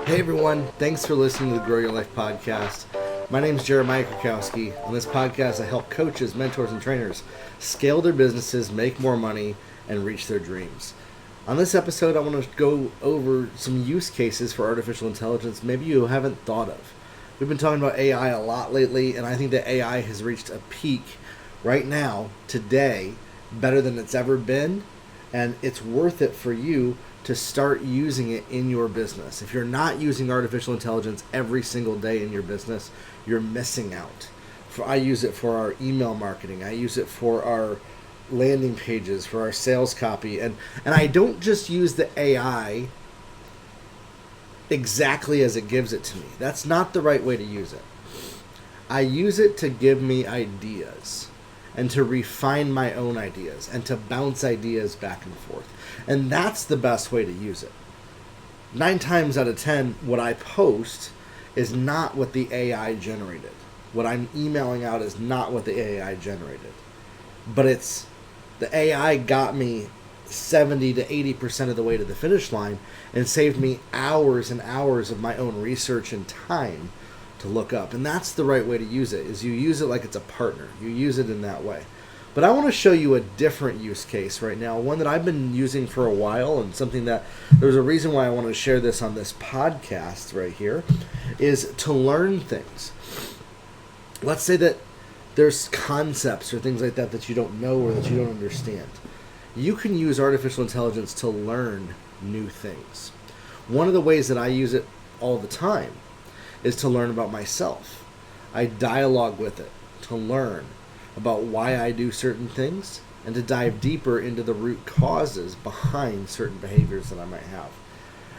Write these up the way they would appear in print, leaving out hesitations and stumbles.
Hey everyone, thanks for listening to the Grow Your Life podcast. My name is Jeremiah Krakowski. On this podcast, I help coaches, mentors, and trainers scale their businesses, make more money, and reach their dreams. On this episode, I want to go over some use cases for artificial intelligence maybe you haven't thought of. We've been talking about AI a lot lately, and I think that AI has reached a peak right now, today, better than it's ever been, and it's worth it for you to start using it in your business. If you're not using artificial intelligence every single day in your business, you're missing out. I use it for our email marketing. I use it for our landing pages, for our sales copy. And I don't just use the AI exactly as it gives it to me. That's not the right way to use it. I use it to give me ideas and to refine my own ideas and to bounce ideas back and forth. And that's the best way to use it. 9 times out of 10, what I post is not what the AI generated. What I'm emailing out is not what the AI generated. But it's the AI got me 70 to 80% of the way to the finish line and saved me hours and hours of my own research and time to look up. And that's the right way to use it, is you use it like it's a partner. You use it in that way. But I want to show you a different use case right now, one that I've been using for a while, and something that there's a reason why I want to share this on this podcast right here, is to learn things. Let's say that there's concepts or things like that that you don't know or that you don't understand. You can use artificial intelligence to learn new things. One of the ways that I use it all the time is to learn about myself. I dialogue with it to learn about why I do certain things and to dive deeper into the root causes behind certain behaviors that I might have.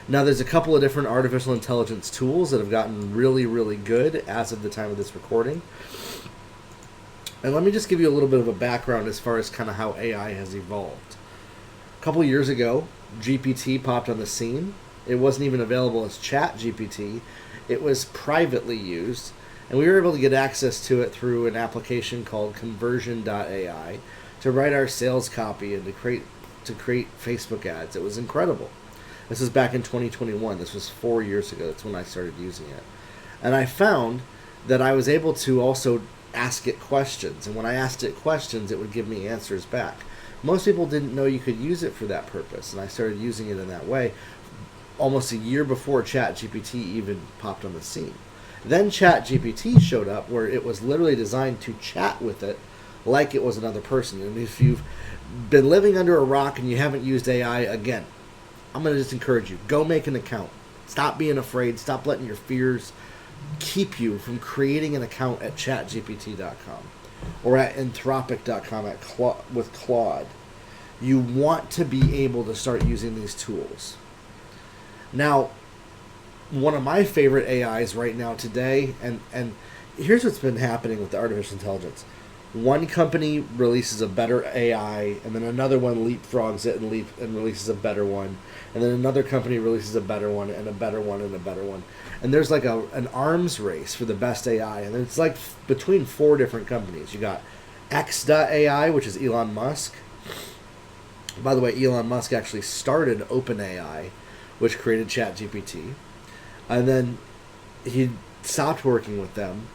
Now, there's a couple of different artificial intelligence tools that have gotten really, really good as of the time of this recording. And let me just give you a little bit of a background as far as kind of how AI has evolved. A couple of years ago, GPT popped on the scene. It wasn't even available as Chat GPT. It was privately used, and we were able to get access to it through an application called conversion.ai to write our sales copy and to create Facebook ads. It was incredible. This was back in 2021. This was 4 years ago. That's when I started using it. And I found that I was able to also ask it questions, and when I asked it questions, it would give me answers back. Most people didn't know you could use it for that purpose, and I started using it in that way almost a year before ChatGPT even popped on the scene. Then ChatGPT showed up, where it was literally designed to chat with it like it was another person. And if you've been living under a rock and you haven't used AI, again, I'm going to just encourage you, go make an account. Stop being afraid. Stop letting your fears keep you from creating an account at chatgpt.com or at anthropic.com with Claude. You want to be able to start using these tools. Now, one of my favorite AIs right now today, and here's what's been happening with the artificial intelligence. One company releases a better AI, and then another one leapfrogs it and releases a better one, and then another company releases a better one, and a better one, and a better one. And there's like an arms race for the best AI, and it's like between 4 different companies. You got X.AI, which is Elon Musk. By the way, Elon Musk actually started OpenAI, which created ChatGPT. And then he stopped working with them.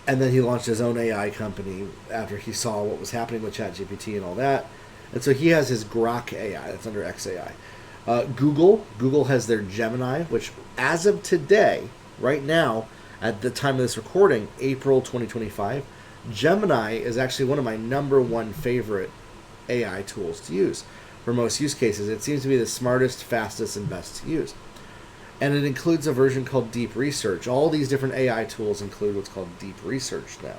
And then he launched his own AI company after he saw what was happening with ChatGPT and all that. And so he has his Grok AI. That's under XAI. Google has their Gemini, which as of today, right now, at the time of this recording, April 2025, Gemini is actually one of my number 1 favorite AI tools to use. For most use cases, it seems to be the smartest, fastest, and best to use. And it includes a version called Deep Research. All these different AI tools include what's called Deep Research now.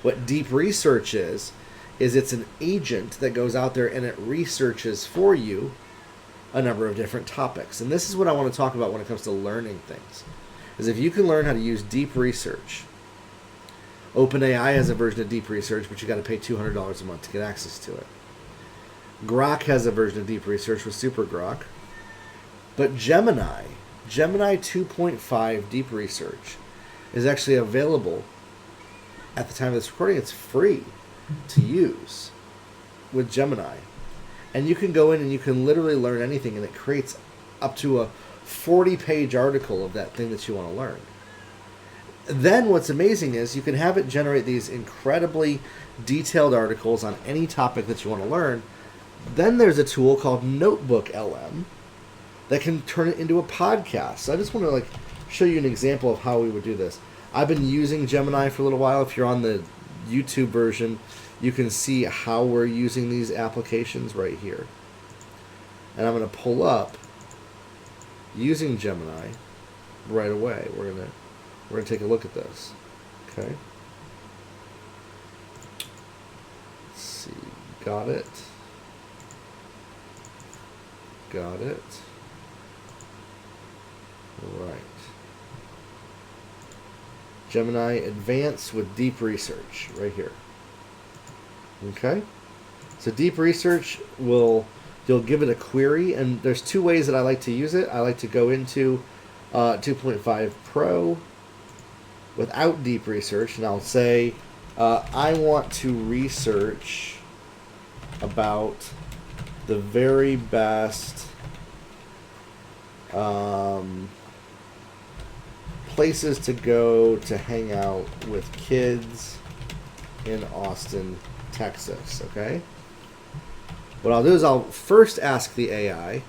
What Deep Research is it's an agent that goes out there and it researches for you a number of different topics. And this is what I want to talk about when it comes to learning things. Is if you can learn how to use Deep Research. OpenAI has a version of Deep Research, but you got to pay $200 a month to get access to it. Grok has a version of Deep Research with Super Grok. But Gemini 2.5 Deep Research is actually available at the time of this recording. It's free to use with Gemini. And you can go in and you can literally learn anything, and it creates up to a 40-page article of that thing that you want to learn. Then what's amazing is you can have it generate these incredibly detailed articles on any topic that you want to learn. Then there's a tool called Notebook LM that can turn it into a podcast. So I just want to show you an example of how we would do this. I've been using Gemini for a little while. If you're on the YouTube version, you can see how we're using these applications right here. And I'm going to pull up using Gemini right away. We're going to take a look at this. Okay. Let's see. Got it. Got it. Right. Gemini Advanced with Deep Research right here. Okay. So Deep Research you'll give it a query, and there's two ways that I like to use it. I like to go into 2.5 Pro without Deep Research, and I'll say I want to research about the very best places to go to hang out with kids in Austin, Texas, okay? What I'll do is I'll first ask the AI.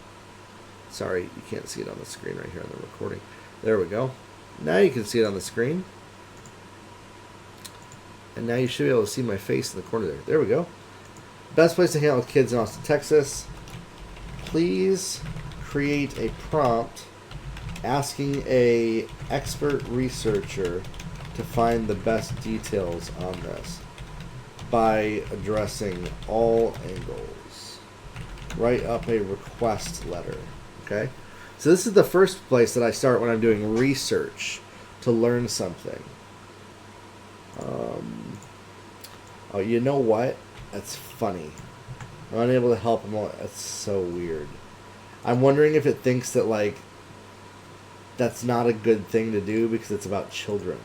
Sorry, you can't see it on the screen right here on the recording. There we go. Now you can see it on the screen. And now you should be able to see my face in the corner there. There we go. Best place to hang out with kids in Austin, Texas. Please create a prompt asking a expert researcher to find the best details on this by addressing all angles. Write up a request letter. Okay? So this is the first place that I start when I'm doing research to learn something. Oh, you know what? That's funny. I'm unable to help him. That's so weird. I'm wondering if it thinks that, that's not a good thing to do because it's about children.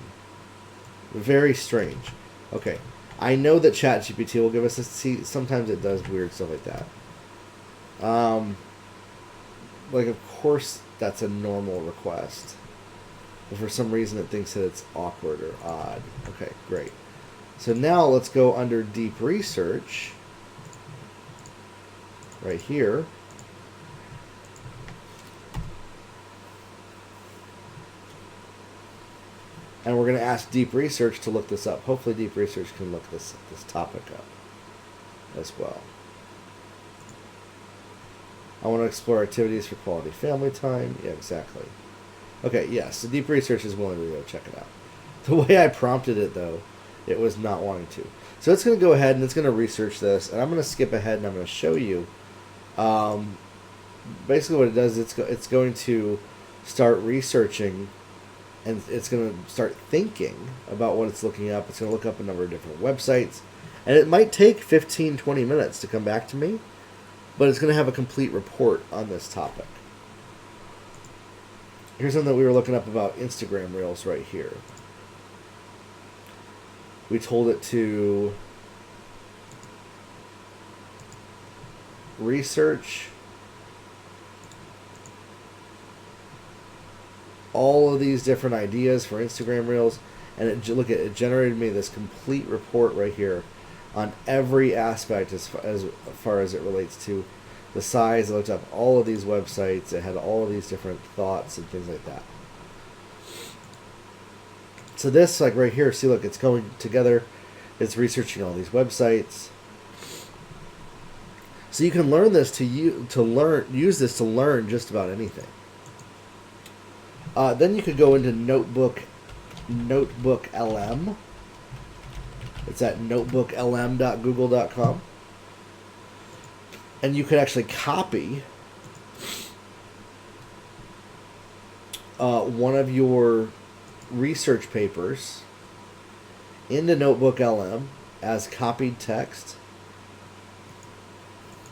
Very strange. Okay. I know that ChatGPT will give us see, sometimes it does weird stuff like that. Of course, that's a normal request. But for some reason, it thinks that it's awkward or odd. Okay, great. So now let's go under Deep Research. Right here. And we're going to ask Deep Research to look this up. Hopefully Deep Research can look this topic up as well. I want to explore activities for quality family time. Yeah, exactly. Okay, yes, so Deep Research is willing to go check it out. The way I prompted it, though, it was not wanting to. So it's going to go ahead and it's going to research this. And I'm going to skip ahead and I'm going to show you. Basically what it does, it's going to start researching. And it's going to start thinking about what it's looking up. It's going to look up a number of different websites. And it might take 15, 20 minutes to come back to me. But it's going to have a complete report on this topic. Here's something that we were looking up about Instagram Reels right here. We told it to research all of these different ideas for Instagram Reels, and it generated me this complete report right here on every aspect as far as it relates to the size. It looked up all of these websites. It had all of these different thoughts and things like that. So this, right here, see, look, it's going together. It's researching all these websites. So you can learn this use this to learn just about anything. Then you could go into Notebook LM. It's at notebooklm.google.com. And you could actually copy one of your research papers into Notebook LM as copied text.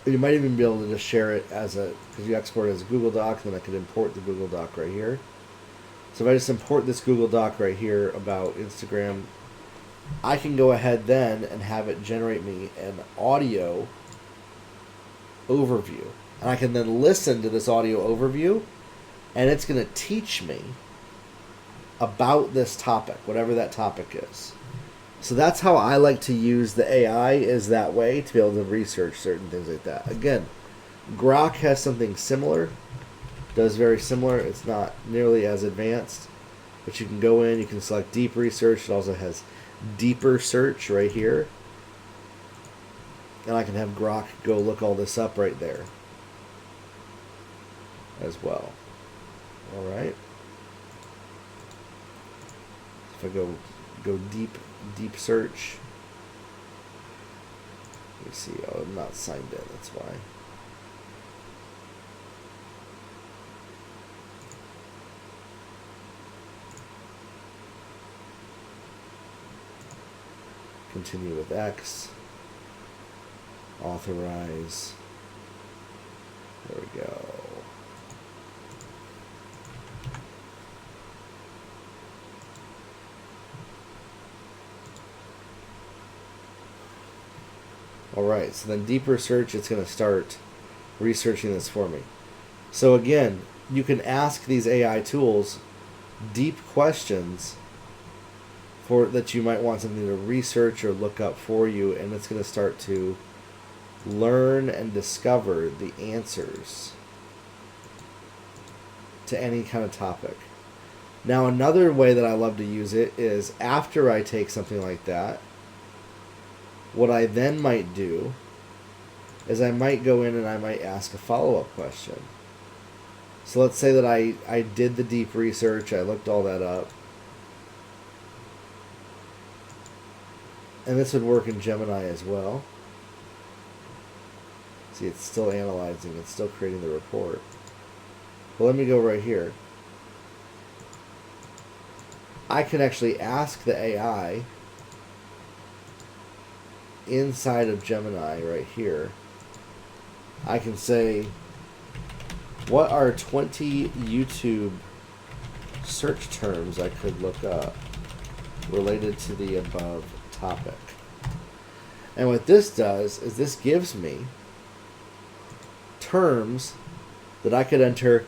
You might even be able to just share it because you export it as a Google Doc, then I could import the Google Doc right here. So if I just import this Google Doc right here about Instagram, I can go ahead then and have it generate me an audio overview. And I can then listen to this audio overview and it's going to teach me about this topic, whatever that topic is. So that's how I like to use the AI, is that way, to be able to research certain things like that. Again, Grok has something similar, does very similar. It's not nearly as advanced, but you can go in, you can select deep research. It also has deeper search right here. And I can have Grok go look all this up right there as well. All right. If I go deep search. Let me see. Oh, I'm not signed in. That's why. Continue with X. Authorize. There we go. Alright, so then deeper search, it's going to start researching this for me. So again, you can ask these AI tools deep questions for that you might want something to research or look up for you, and it's going to start to learn and discover the answers to any kind of topic. Now, another way that I love to use it is after I take something like that, what I then might do is I might go in and I might ask a follow-up question. So let's say that I did the deep research, I looked all that up, and this would work in Gemini as well. See, it's still analyzing, it's still creating the report. But let me go right here. I can actually ask the AI inside of Gemini right here. I can say, what are 20 YouTube search terms I could look up related to the above topic? And what this does is this gives me terms that I could enter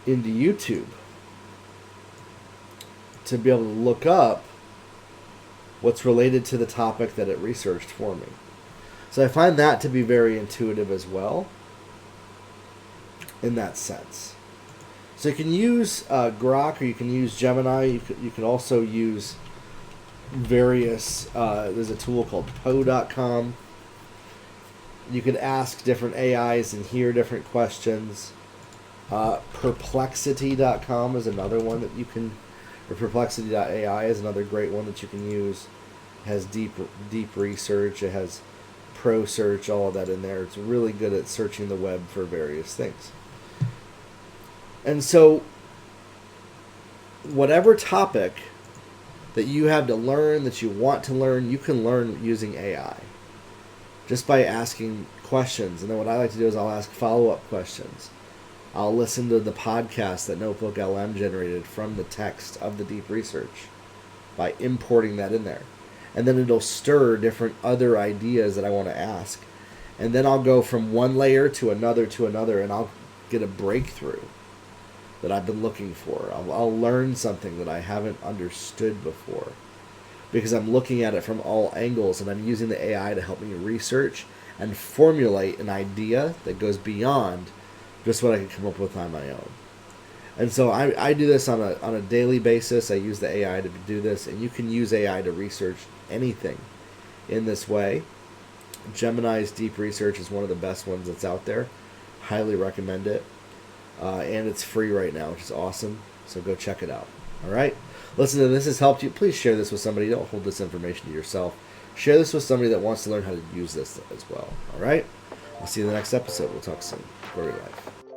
into YouTube to be able to look up what's related to the topic that it researched for me. So I find that to be very intuitive as well in that sense. So you can use Grok, or you can use Gemini. You can also use various, there's a tool called Poe.com. You could ask different AIs and hear different questions. Perplexity.com is another one that you can, or Perplexity.ai is another great one that you can use. It has deep research. It has pro search, all of that in there. It's really good at searching the web for various things. And so, whatever topic that you have to learn, that you want to learn, you can learn using AI. Just by asking questions. And then what I like to do is I'll ask follow-up questions. I'll listen to the podcast that Notebook LM generated from the text of the deep research by importing that in there. And then it'll stir different other ideas that I want to ask. And then I'll go from one layer to another, and I'll get a breakthrough that I've been looking for. I'll learn something that I haven't understood before, because I'm looking at it from all angles, and I'm using the AI to help me research and formulate an idea that goes beyond just what I can come up with on my own. And so I do this on a daily basis. I use the AI to do this, and you can use AI to research anything in this way. Gemini's deep research is one of the best ones that's out there. Highly recommend it. And it's free right now, which is awesome. So go check it out. All right? Listen, if this has helped you, please share this with somebody. Don't hold this information to yourself. Share this with somebody that wants to learn how to use this as well. All right? I'll see you in the next episode. We'll talk soon. Glory life.